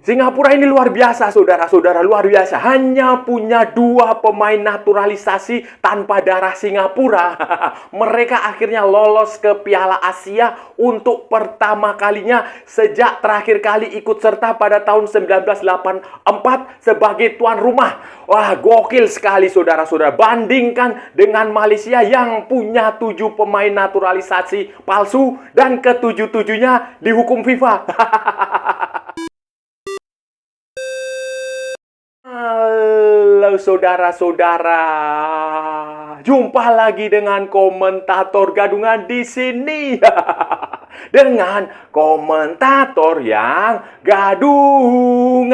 Singapura ini luar biasa, saudara-saudara, luar biasa. Hanya punya 2 pemain naturalisasi tanpa darah Singapura. Mereka akhirnya lolos ke Piala Asia untuk pertama kalinya sejak terakhir kali ikut serta pada tahun 1984 sebagai tuan rumah. Wah, gokil sekali, saudara-saudara. Bandingkan dengan Malaysia yang punya 7 pemain naturalisasi palsu dan ke-7-7-nya dihukum FIFA. Halo saudara-saudara, jumpa lagi dengan komentator gadungan di sini. Dengan komentator yang gadungan.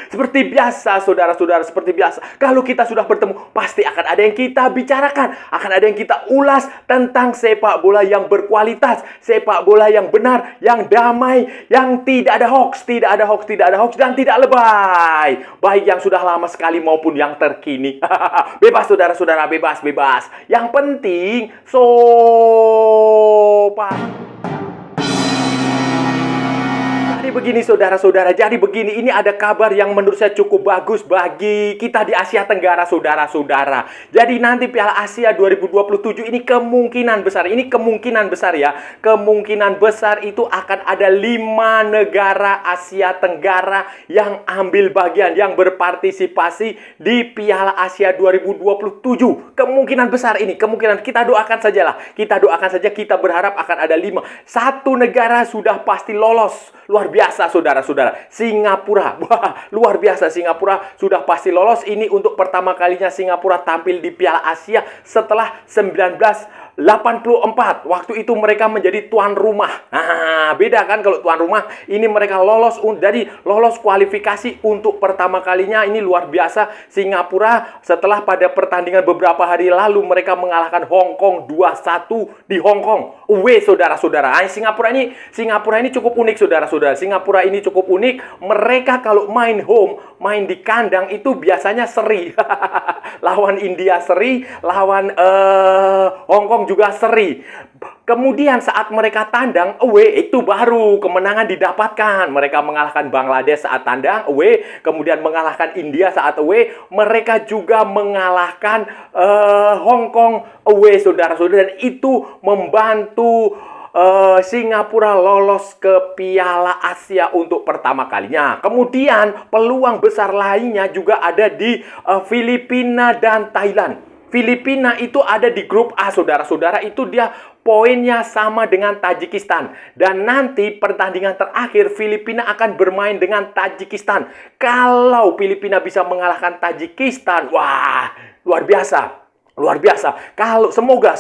Seperti biasa, saudara-saudara, seperti biasa. Kalau kita sudah bertemu, pasti akan ada yang kita bicarakan. Akan ada yang kita ulas tentang sepak bola yang berkualitas. Sepak bola yang benar, yang damai, yang tidak ada hoax, tidak ada hoax, tidak ada hoax, dan tidak lebay. Baik yang sudah lama sekali maupun yang terkini. Bebas, saudara-saudara, bebas, bebas. Yang penting, sopan. Jadi begini saudara-saudara, jadi begini, ini ada kabar yang menurut saya cukup bagus bagi kita di Asia Tenggara, saudara-saudara. Jadi nanti Piala Asia 2027 ini kemungkinan besar ya, kemungkinan besar itu akan ada 5 negara Asia Tenggara yang ambil bagian, yang berpartisipasi di Piala Asia 2027. Kemungkinan besar ini, kemungkinan, kita doakan sajalah, kita berharap akan ada 5. 1 negara sudah pasti lolos. Luar biasa, saudara-saudara. Singapura. Wah, luar biasa. Singapura sudah pasti lolos. Ini untuk pertama kalinya Singapura tampil di Piala Asia setelah 1984. Waktu itu mereka menjadi tuan rumah. Nah, beda kan kalau tuan rumah. Ini mereka lolos, jadi lolos kualifikasi untuk pertama kalinya. Ini luar biasa. Singapura setelah pada pertandingan beberapa hari lalu mereka mengalahkan Hong Kong 2-1 di Hong Kong. Saudara-saudara. Singapura ini cukup unik, saudara-saudara. Singapura ini cukup unik. Mereka kalau main home, main di kandang itu biasanya seri. Lawan India seri, lawan Hong Kong juga seri. Kemudian saat mereka tandang away, itu baru kemenangan didapatkan. Mereka mengalahkan Bangladesh saat tandang away, kemudian mengalahkan India saat away. Mereka juga mengalahkan Hong Kong away, saudara-saudara. Dan itu membantu Singapura lolos ke Piala Asia untuk pertama kalinya. Kemudian peluang besar lainnya juga ada di Filipina dan Thailand. Filipina itu ada di grup A, saudara-saudara. Itu dia poinnya sama dengan Tajikistan. Dan nanti pertandingan terakhir Filipina akan bermain dengan Tajikistan. Kalau Filipina bisa mengalahkan Tajikistan, wah, luar biasa. Luar biasa. Kalau semoga.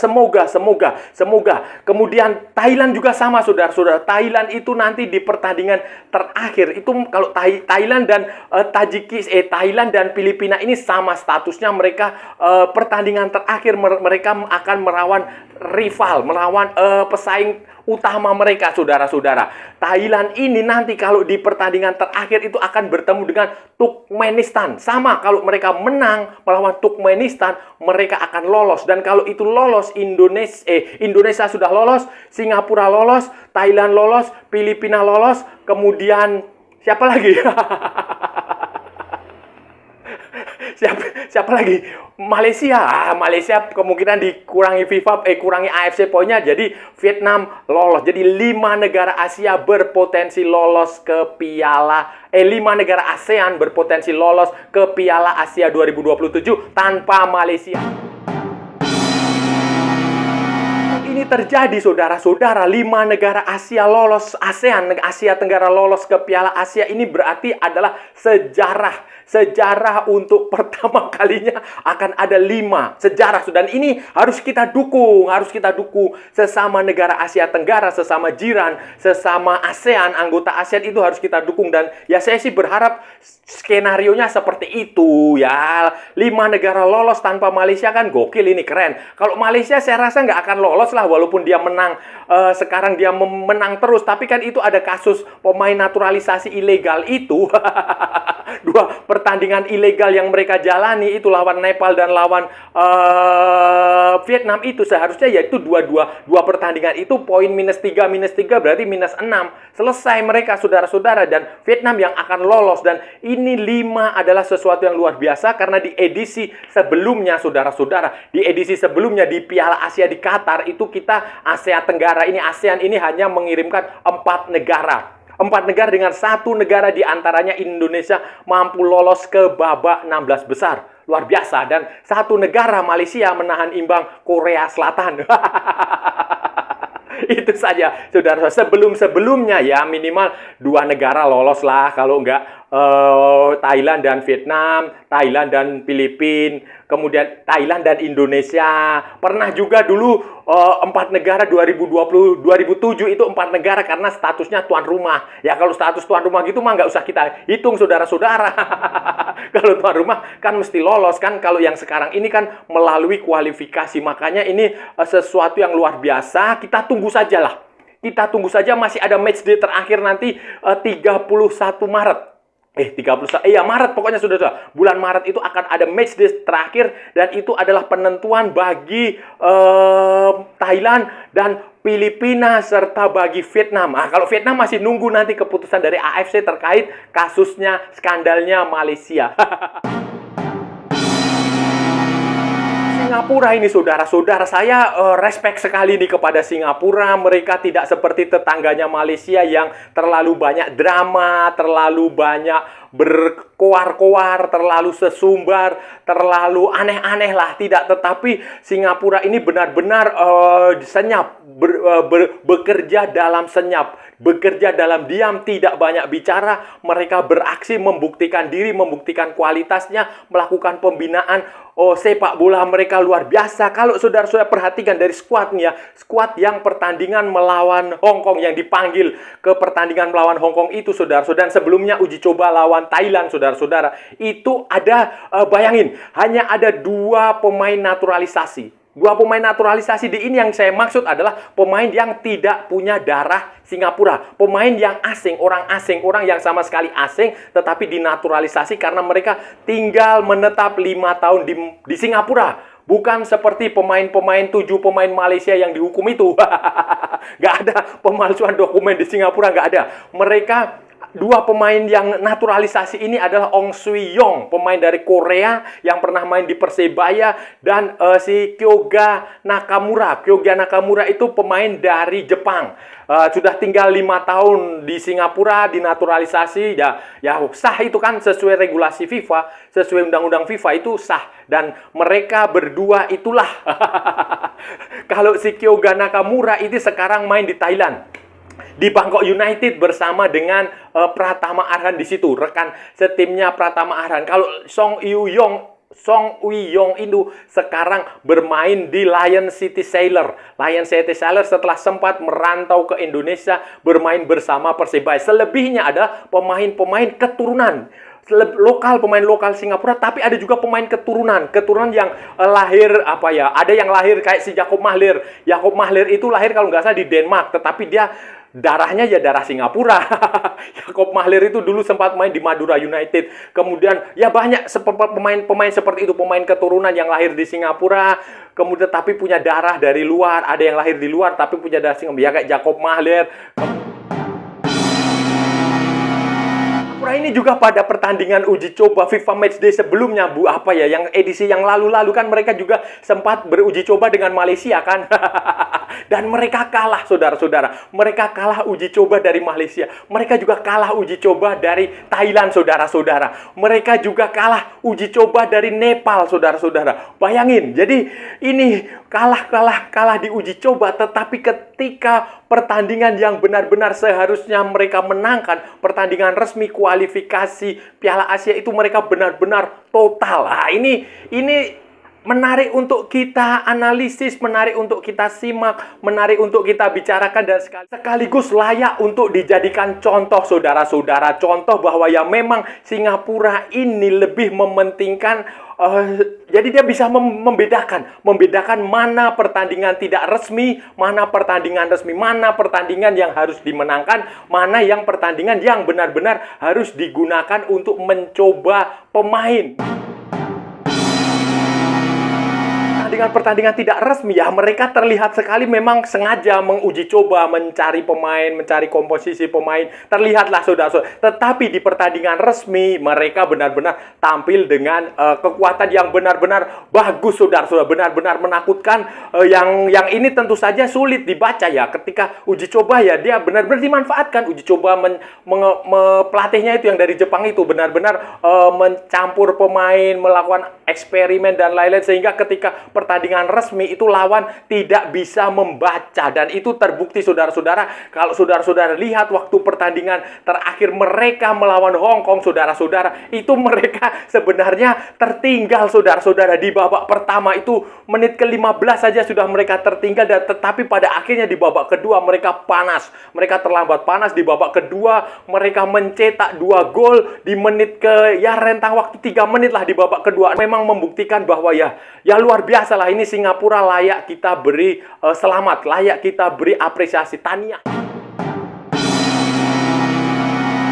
Kemudian Thailand juga sama, saudara-saudara. Thailand itu nanti di pertandingan terakhir itu kalau Thailand dan Thailand dan Filipina ini sama statusnya. Mereka pertandingan terakhir mereka akan melawan rival, melawan pesaing utama mereka, saudara-saudara. Thailand ini nanti kalau di pertandingan terakhir itu akan bertemu dengan Turkmenistan. Sama, kalau mereka menang melawan Turkmenistan, mereka akan lolos. Dan kalau itu lolos, Indonesia sudah lolos, Singapura lolos, Thailand lolos, Filipina lolos, kemudian siapa lagi? Siapa lagi? Malaysia. Malaysia kemungkinan dikurangi FIFA, kurangi AFC poinnya, jadi Vietnam lolos. Jadi 5 negara Asia berpotensi lolos ke Piala 5 negara ASEAN berpotensi lolos ke Piala Asia 2027 tanpa Malaysia. Ini terjadi, saudara-saudara, 5 negara Asia lolos, ASEAN, Asia Tenggara lolos ke Piala Asia. Ini berarti adalah sejarah untuk pertama kalinya akan ada 5 sejarah. Dan ini harus kita dukung, sesama negara Asia Tenggara, sesama jiran, sesama ASEAN, anggota ASEAN itu harus kita dukung. Dan ya saya sih berharap skenarionya seperti itu ya. 5 negara lolos tanpa Malaysia kan gokil, ini keren. Kalau Malaysia saya rasa nggak akan lolos lah, walaupun dia menang. Sekarang dia menang terus, tapi kan itu ada kasus pemain naturalisasi ilegal itu. dua pertandingan ilegal yang mereka jalani itu lawan Nepal dan lawan Vietnam itu seharusnya yaitu dua pertandingan itu poin -3 berarti -6. Selesai mereka saudara-saudara, dan Vietnam yang akan lolos. Dan ini 5 adalah sesuatu yang luar biasa karena di edisi sebelumnya saudara-saudara, di edisi sebelumnya di Piala Asia di Qatar itu kita Asia Tenggara ini, ASEAN ini hanya mengirimkan 4 negara. 4 negara dengan 1 negara di antaranya Indonesia mampu lolos ke babak 16 besar. Luar biasa. Dan 1 negara Malaysia menahan imbang Korea Selatan. Itu saja, saudara. Sebelum-sebelumnya ya minimal 2 negara lolos lah. Kalau enggak Thailand dan Vietnam, Thailand dan Filipina, kemudian Thailand dan Indonesia. Pernah juga dulu 4 negara 2007 itu 4 negara karena statusnya tuan rumah. Ya kalau status tuan rumah gitu mah nggak usah kita hitung saudara-saudara. Kalau tuan rumah kan mesti lolos kan. Kalau yang sekarang ini kan melalui kualifikasi. Makanya ini sesuatu yang luar biasa. Kita tunggu sajalah. Kita tunggu saja, masih ada match day terakhir nanti 31 Maret. 31, ya Maret pokoknya sudah. Bulan Maret itu akan ada match day terakhir dan itu adalah penentuan bagi Thailand dan Filipina serta bagi Vietnam. Nah, kalau Vietnam masih nunggu nanti keputusan dari AFC terkait kasusnya, skandalnya Malaysia. Singapura ini saudara-saudara, saya respect sekali nih kepada Singapura. Mereka tidak seperti tetangganya Malaysia yang terlalu banyak drama, terlalu banyak berkoar-koar, terlalu sesumbar, terlalu aneh-aneh lah. Tidak, tetapi Singapura ini benar-benar senyap, bekerja dalam senyap, bekerja dalam diam, tidak banyak bicara. Mereka beraksi, membuktikan diri, membuktikan kualitasnya, melakukan pembinaan. Sepak bola mereka luar biasa. Kalau saudara-saudara perhatikan dari skuadnya, skuad yang pertandingan melawan Hong Kong, yang dipanggil ke pertandingan melawan Hong Kong itu saudara-saudara, dan sebelumnya uji coba lawan Thailand saudara-saudara, itu ada, bayangin, hanya ada 2 pemain naturalisasi. 2 pemain naturalisasi di ini yang saya maksud adalah pemain yang tidak punya darah Singapura. Pemain yang asing, orang yang sama sekali asing, tetapi dinaturalisasi karena mereka tinggal menetap 5 tahun di Singapura. Bukan seperti pemain-pemain 7 pemain Malaysia yang dihukum itu. Nggak ada pemalsuan dokumen di Singapura, nggak ada. Mereka 2 pemain yang naturalisasi ini adalah Ong Sui Yong, pemain dari Korea yang pernah main di Persebaya, dan si Kyoga Nakamura. Kyoga Nakamura itu pemain dari Jepang. Sudah tinggal 5 tahun di Singapura, dinaturalisasi. Ya sah itu kan sesuai regulasi FIFA, sesuai undang-undang FIFA itu sah. Dan mereka berdua itulah. Kalau si Kyoga Nakamura itu sekarang main di Thailand, di Bangkok United bersama dengan Pratama Arhan di situ, rekan setimnya Pratama Arhan. Kalau Song Ui Yong itu sekarang bermain di Lion City Sailor. Lion City Sailor setelah sempat merantau ke Indonesia bermain bersama Persebaya. Selebihnya ada pemain-pemain keturunan lokal, pemain lokal Singapura, tapi ada juga pemain keturunan yang lahir ada yang lahir kayak si Jakob Mahler. Jakob Mahler itu lahir kalau nggak salah di Denmark, tetapi dia darahnya ya darah Singapura. Jakob Mahler itu dulu sempat main di Madura United. Kemudian ya banyak pemain seperti itu, pemain keturunan yang lahir di Singapura, kemudian tapi punya darah dari luar. Ada yang lahir di luar tapi punya darah Singapura, ya kayak Jakob Mahler. Ini juga pada pertandingan uji coba FIFA Matchday sebelumnya, yang edisi yang lalu-lalu kan mereka juga sempat beruji coba dengan Malaysia kan. Dan mereka kalah saudara-saudara. Mereka kalah uji coba dari Malaysia. Mereka juga kalah uji coba dari Thailand saudara-saudara. Mereka juga kalah uji coba dari Nepal saudara-saudara. Bayangin, jadi ini kalah di uji coba, tetapi ketika pertandingan yang benar-benar seharusnya mereka menangkan, pertandingan resmi kualifikasi Piala Asia itu mereka benar-benar total. Ini menarik untuk kita analisis, menarik untuk kita simak, menarik untuk kita bicarakan, dan sekaligus layak untuk dijadikan contoh, saudara-saudara. Contoh bahwa ya memang Singapura ini lebih mementingkan, jadi dia bisa membedakan mana pertandingan tidak resmi, mana pertandingan resmi, mana pertandingan yang harus dimenangkan, mana yang pertandingan yang benar-benar harus digunakan untuk mencoba pemain. Pertandingan tidak resmi ya, mereka terlihat sekali memang sengaja menguji coba, mencari pemain, mencari komposisi pemain. Terlihatlah saudara-saudara. Tetapi di pertandingan resmi mereka benar-benar tampil dengan kekuatan yang benar-benar bagus, saudara-saudara, benar-benar menakutkan. Yang ini tentu saja sulit dibaca ya. Ketika uji coba ya dia benar-benar dimanfaatkan. Uji coba pelatihnya itu yang dari Jepang itu benar-benar mencampur pemain, melakukan eksperimen dan lain-lain, sehingga ketika pertandingan resmi itu lawan tidak bisa membaca. Dan itu terbukti saudara-saudara. Kalau saudara-saudara lihat waktu pertandingan terakhir mereka melawan Hong Kong, saudara-saudara, itu mereka sebenarnya tertinggal, saudara-saudara. Di babak pertama itu menit ke-15 saja sudah mereka tertinggal, dan tetapi pada akhirnya di babak kedua mereka panas. Mereka terlambat panas. Di babak kedua mereka mencetak 2 gol di menit rentang waktu 3 menit lah di babak kedua. Memang membuktikan bahwa ya luar biasa lah, ini Singapura layak kita beri selamat, layak kita beri apresiasi, tahniah.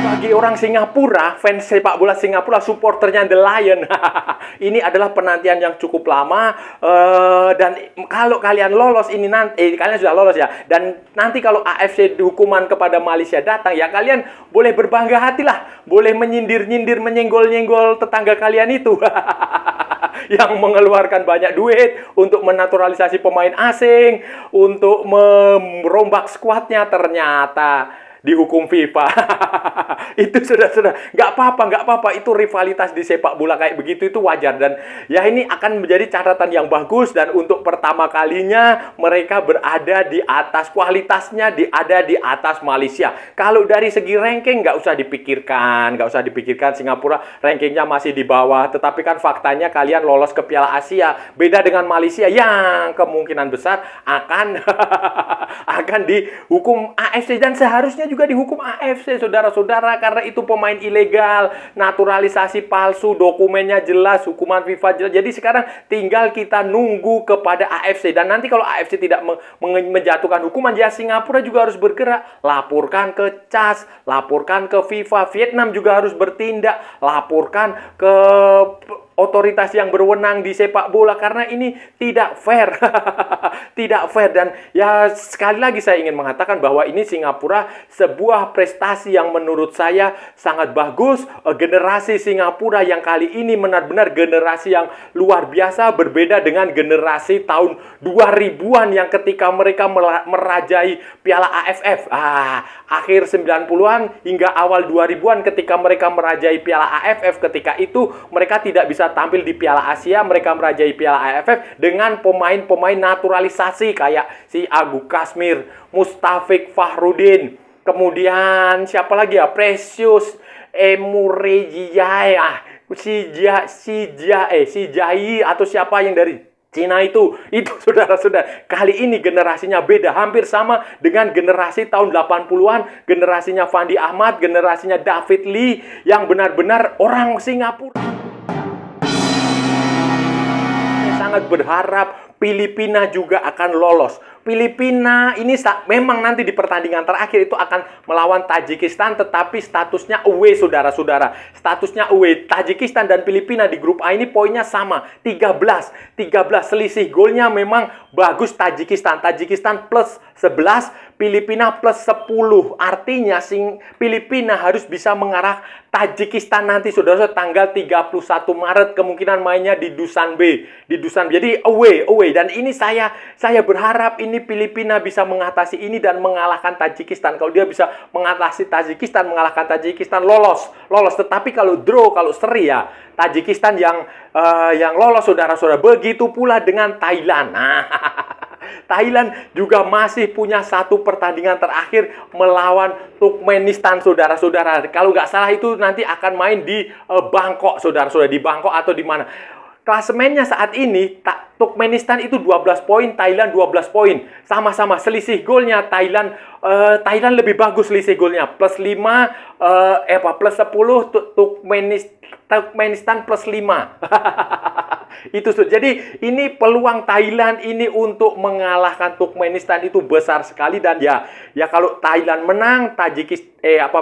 Bagi orang Singapura, fans sepak bola Singapura, supporternya The Lion, ini adalah penantian yang cukup lama. Dan kalau kalian lolos ini nanti, kalian sudah lolos ya, dan nanti kalau AFC hukuman kepada Malaysia datang ya, kalian boleh berbangga hatilah, boleh menyindir-nyindir, menyenggol-nyenggol tetangga kalian itu. Yang mengeluarkan banyak duit untuk menaturalisasi pemain asing, untuk merombak skuadnya, ternyata dihukum FIFA. Itu sudah nggak apa-apa, itu rivalitas di sepak bola kayak begitu itu wajar. Dan ya ini akan menjadi catatan yang bagus, dan untuk pertama kalinya mereka berada di atas, kualitasnya ada di atas Malaysia. Kalau dari segi ranking nggak usah dipikirkan, Singapura rankingnya masih di bawah. Tetapi kan faktanya kalian lolos ke Piala Asia, beda dengan Malaysia yang kemungkinan besar akan dihukum AFC, dan seharusnya juga dihukum AFC, saudara-saudara, karena itu pemain ilegal, naturalisasi palsu, dokumennya jelas, hukuman FIFA jelas. Jadi sekarang tinggal kita nunggu kepada AFC, dan nanti kalau AFC tidak menjatuhkan hukuman, ya Singapura juga harus bergerak, laporkan ke CAS, laporkan ke FIFA, Vietnam juga harus bertindak, laporkan ke otoritas yang berwenang di sepak bola, karena ini tidak fair. Tidak fair. Dan ya sekali lagi saya ingin mengatakan bahwa ini Singapura sebuah prestasi yang menurut saya sangat bagus. Generasi Singapura yang kali ini benar-benar generasi yang luar biasa, berbeda dengan generasi tahun 2000-an yang ketika mereka merajai Piala AFF. Akhir 90-an hingga awal 2000-an ketika mereka merajai Piala AFF, ketika itu mereka tidak bisa tampil di Piala Asia, mereka merajai Piala AFF dengan pemain-pemain naturalisasi kayak si Agu Kasmir, Mustafik Fahrudin, kemudian siapa lagi ya, Precious Emurejiyai, si Jai atau siapa yang dari Cina itu saudara-saudara. Kali ini generasinya beda, hampir sama dengan generasi tahun 80-an, generasinya Fandi Ahmad, generasinya David Lee, yang benar-benar orang Singapura. Sangat berharap Filipina juga akan lolos. Filipina ini memang nanti di pertandingan terakhir itu akan melawan Tajikistan, tetapi statusnya away, saudara-saudara. Statusnya away. Tajikistan dan Filipina di grup A ini poinnya sama, 13. Selisih golnya memang bagus Tajikistan. Tajikistan plus 11, Filipina plus 10. Artinya Filipina harus bisa mengarah Tajikistan nanti, saudara-saudara, tanggal 31 Maret kemungkinan mainnya di Dushanbe. Jadi away. Dan ini saya berharap ini Filipina bisa mengatasi ini dan mengalahkan Tajikistan. Kalau dia bisa mengatasi Tajikistan, mengalahkan Tajikistan, lolos. Tetapi kalau draw, kalau seri ya, Tajikistan yang lolos, saudara-saudara. Begitu pula dengan Thailand. Thailand juga masih punya satu pertandingan terakhir melawan Turkmenistan, saudara-saudara. Kalau nggak salah itu nanti akan main di Bangkok, saudara-saudara. Di Bangkok atau di mana. klasemennya saat ini Turkmenistan itu 12 poin, Thailand 12 poin. Sama-sama selisih golnya Thailand lebih bagus selisih golnya. Plus 5 plus 10 Turkmenistan plus 5. Itu jadi ini peluang Thailand ini untuk mengalahkan Turkmenistan itu besar sekali. Dan ya kalau Thailand menang,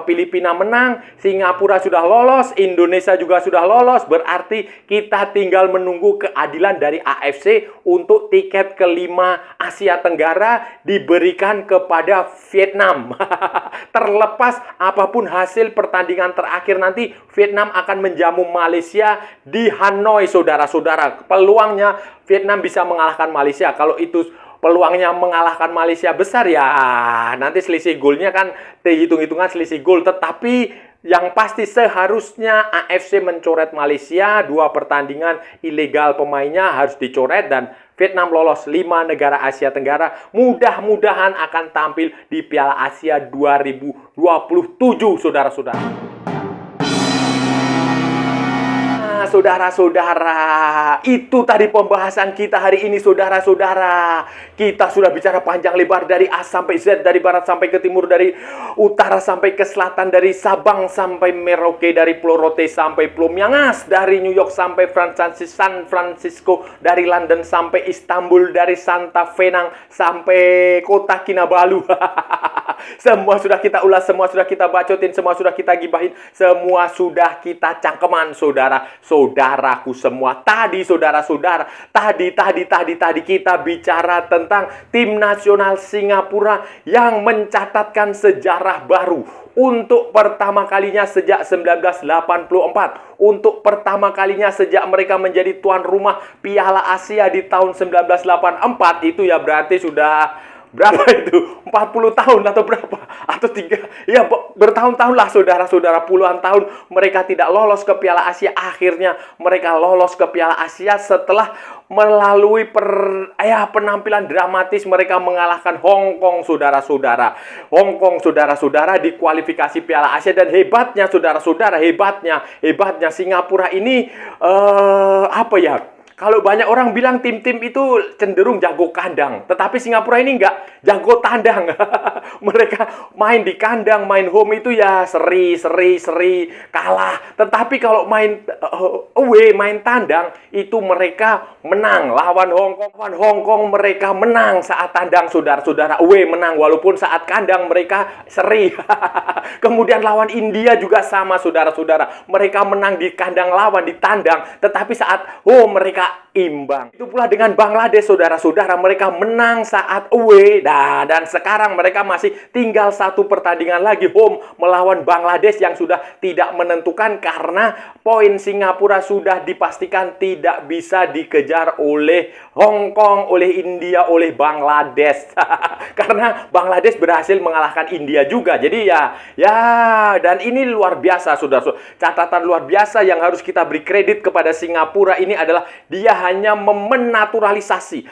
Filipina menang, Singapura sudah lolos, Indonesia juga sudah lolos, berarti kita tinggal menunggu keadilan dari AFC untuk tiket kelima Asia Tenggara diberikan kepada Vietnam. Terlepas apapun hasil pertandingan terakhir nanti, Vietnam akan menjamu Malaysia di Hanoi, saudara-saudara. Peluangnya Vietnam bisa mengalahkan Malaysia. Kalau itu peluangnya mengalahkan Malaysia besar, ya nanti selisih golnya kan hitung-hitungan selisih gol. Tetapi yang pasti seharusnya AFC mencoret Malaysia. 2 pertandingan ilegal pemainnya harus dicoret dan Vietnam lolos 5 negara Asia Tenggara. Mudah-mudahan akan tampil di Piala Asia 2027, saudara-saudara. Saudara-saudara, itu tadi pembahasan kita hari ini, saudara-saudara. Kita sudah bicara panjang lebar dari A sampai Z, dari barat sampai ke timur, dari utara sampai ke selatan, dari Sabang sampai Merauke, dari Pulau Rote sampai Pulau Miangas, dari New York sampai San Francisco, dari London sampai Istanbul, dari Santa Fenang sampai Kota Kinabalu. Semua sudah kita ulas, semua sudah kita bacotin, semua sudah kita gibahin, semua sudah kita cangkeman, saudaraku semua. Tadi saudara-saudara, tadi kita bicara tentang tim nasional Singapura yang mencatatkan sejarah baru. Untuk pertama kalinya sejak 1984, untuk pertama kalinya sejak mereka menjadi tuan rumah Piala Asia di tahun 1984, itu ya berarti sudah berapa itu? 40 tahun atau berapa? Atau 3? Ya, bertahun-tahun lah saudara-saudara. Puluhan tahun mereka tidak lolos ke Piala Asia. Akhirnya mereka lolos ke Piala Asia setelah melalui penampilan dramatis mereka mengalahkan Hong Kong, saudara-saudara. Hong Kong, saudara-saudara, di kualifikasi Piala Asia. Dan hebatnya, saudara-saudara, hebatnya Singapura ini kalau banyak orang bilang tim-tim itu cenderung jago kandang, tetapi Singapura ini nggak jago tandang. Mereka main di kandang, main home itu ya seri, kalah. Tetapi kalau main away, main tandang, itu mereka menang. Lawan Hong Kong mereka menang saat tandang, saudara-saudara. Away menang, walaupun saat kandang mereka seri. Kemudian lawan India juga sama, saudara-saudara. Mereka menang di kandang lawan, di tandang. Tetapi saat home mereka imbang. Itu pula dengan Bangladesh, saudara-saudara. Mereka menang saat away. Dan sekarang mereka masih tinggal 1 pertandingan lagi home melawan Bangladesh yang sudah tidak menentukan karena poin Singapura sudah dipastikan tidak bisa dikejar oleh Hong Kong, oleh India, oleh Bangladesh. Karena Bangladesh berhasil mengalahkan India juga. Jadi dan ini luar biasa, saudara-saudara. Catatan luar biasa yang harus kita beri kredit kepada Singapura ini adalah dia hanya menaturalisasi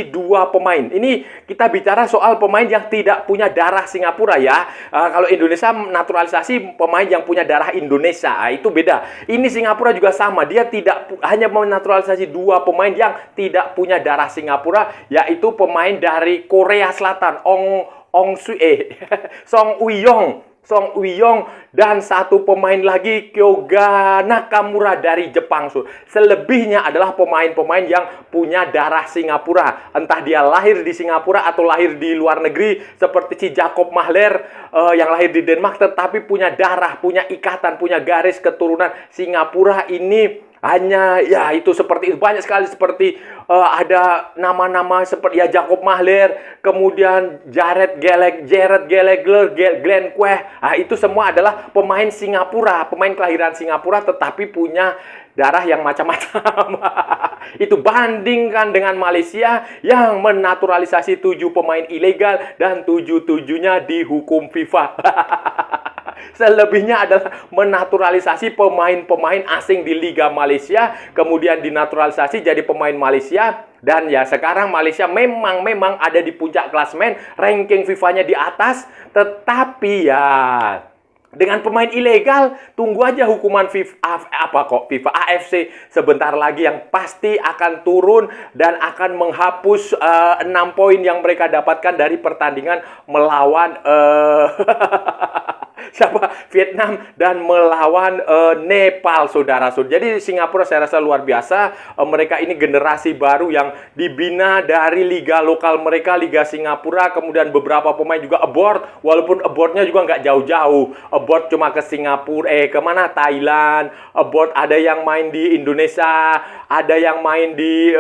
2 pemain. Ini kita bicara soal pemain yang tidak punya darah Singapura ya. Kalau Indonesia naturalisasi pemain yang punya darah Indonesia, itu beda. Ini Singapura juga sama. Dia tidak hanya menaturalisasi 2 pemain yang tidak punya darah Singapura, yaitu pemain dari Korea Selatan, Song Uiyong dan 1 pemain lagi Kyoga Nakamura dari Jepang. Selebihnya adalah pemain-pemain yang punya darah Singapura. Entah dia lahir di Singapura atau lahir di luar negeri seperti si Jacob Mahler yang lahir di Denmark tetapi punya darah, punya ikatan, punya garis keturunan Singapura. Ini hanya itu seperti itu, banyak sekali seperti ada nama-nama seperti Jacob Mahler, kemudian Jared Gallagher, Glenn Queh. Itu semua adalah pemain Singapura, pemain kelahiran Singapura tetapi punya darah yang macam-macam. Itu bandingkan dengan Malaysia yang menaturalisasi 7 pemain ilegal dan 7-7-nya dihukum FIFA. Selebihnya adalah menaturalisasi pemain-pemain asing di Liga Malaysia, kemudian dinaturalisasi jadi pemain Malaysia. Dan sekarang Malaysia memang ada di puncak klasemen, ranking FIFA-nya di atas, tetapi Dengan pemain ilegal, tunggu aja hukuman FIFA AFC sebentar lagi yang pasti akan turun dan akan menghapus 6 poin yang mereka dapatkan dari pertandingan melawan Vietnam dan melawan Nepal, saudara-saudara. Jadi Singapura saya rasa luar biasa. Mereka ini generasi baru yang dibina dari liga lokal mereka, Liga Singapura. Kemudian beberapa pemain juga abort, walaupun abortnya juga nggak jauh-jauh. Abort cuma ke Singapura, kemana? Thailand. Abort ada yang main di Indonesia, ada yang main di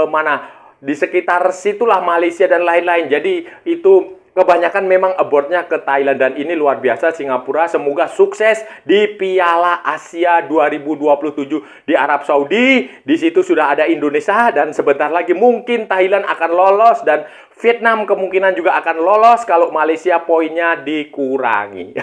mana? Di sekitar situlah Malaysia dan lain-lain. Jadi itu kebanyakan memang abortnya ke Thailand dan ini luar biasa Singapura. Semoga sukses di Piala Asia 2027 di Arab Saudi. Di situ sudah ada Indonesia dan sebentar lagi mungkin Thailand akan lolos dan Vietnam kemungkinan juga akan lolos kalau Malaysia poinnya dikurangi.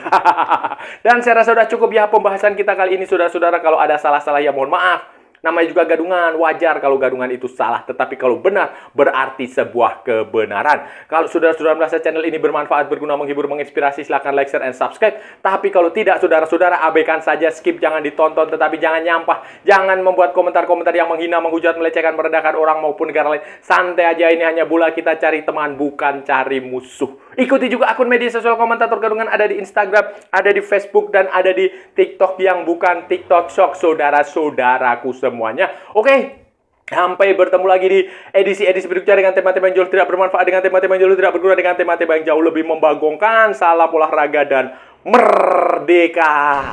Dan saya rasa sudah cukup ya pembahasan kita kali ini, saudara-saudara. Kalau ada salah-salah ya mohon maaf. Namanya juga gadungan, wajar kalau gadungan itu salah. Tetapi kalau benar, berarti sebuah kebenaran. Kalau saudara-saudara merasa channel ini bermanfaat, berguna, menghibur, menginspirasi, silahkan like, share, and subscribe. Tapi kalau tidak, saudara-saudara abaikan saja, skip, jangan ditonton. Tetapi jangan nyampah, jangan membuat komentar-komentar yang menghina, menghujat, melecehkan, merendahkan orang maupun negara lain. Santai aja, ini hanya bola, kita cari teman, bukan cari musuh. Ikuti juga akun media sosial komentator gadungan, ada di Instagram, ada di Facebook, dan ada di TikTok yang bukan TikTok Shop, saudara-saudaraku semuanya. Oke, sampai bertemu lagi di edisi-edisi berikutnya dengan tema-tema yang jauh tidak bermanfaat, dengan tema-tema yang jauh tidak berguna, dengan tema-tema yang jauh lebih membagongkan. Salam olahraga dan merdeka!